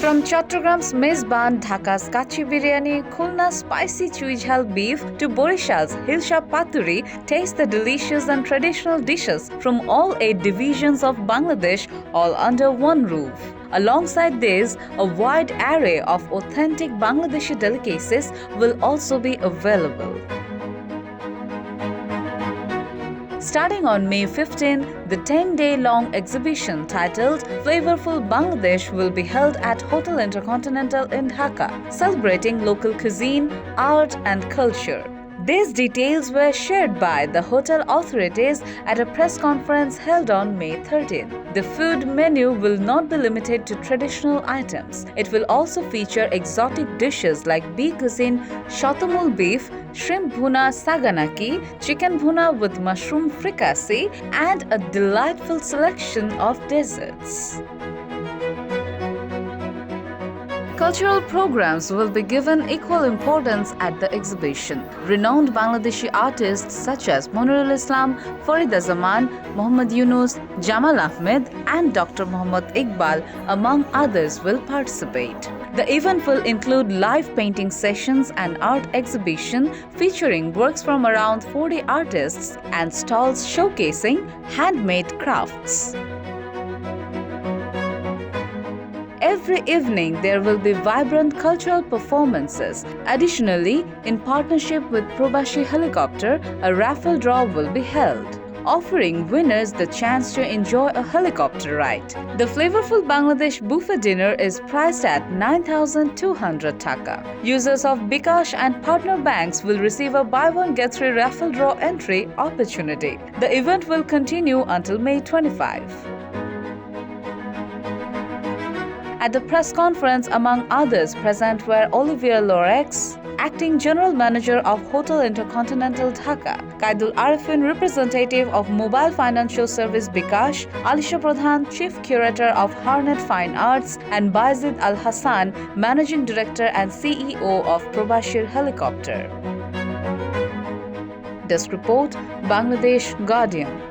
From Chattogam's Mezban, Dhaka's Kachi Biryani, Khulna's spicy Chuijhal beef to Borishal's Hilsha Paturi, taste the delicious and traditional dishes from all 8 divisions of Bangladesh, all under one roof. Alongside this, a wide array of authentic Bangladeshi delicacies will also be available. Starting on May 15, the 10-day-long exhibition titled Flavorful Bangladesh will be held at Hotel Intercontinental in Dhaka, celebrating local cuisine, art and culture. These details were shared by the hotel authorities at a press conference held on May 13. The food menu will not be limited to traditional items. It will also feature exotic dishes like bee cuisine, shotamul beef, shrimp bhuna saganaki, chicken bhuna with mushroom fricassee, and a delightful selection of desserts. Cultural programs will be given equal importance at the exhibition. Renowned Bangladeshi artists such as Monirul Islam, Farida Zaman, Muhammad Yunus, Jamal Ahmed, and Dr. Muhammad Iqbal, among others, will participate. The event will include live painting sessions and art exhibition featuring works from around 40 artists and stalls showcasing handmade crafts. Every evening, there will be vibrant cultural performances. Additionally, in partnership with Probashi Helicopter, a raffle draw will be held, offering winners the chance to enjoy a helicopter ride. The flavorful Bangladesh buffet dinner is priced at 9,200 taka. Users of bKash and partner banks will receive a buy one get 3 raffle draw entry opportunity. The event will continue until May 25. At the press conference, among others present were Olivier Lorex, Acting General Manager of Hotel Intercontinental Dhaka, Qaidul Arifin, representative of Mobile Financial Service bKash, Alisha Pradhan, Chief Curator of Harnet Fine Arts, and Baizid Al Hassan, Managing Director and CEO of Probashir Helicopter. Desk Report, Bangladesh Guardian.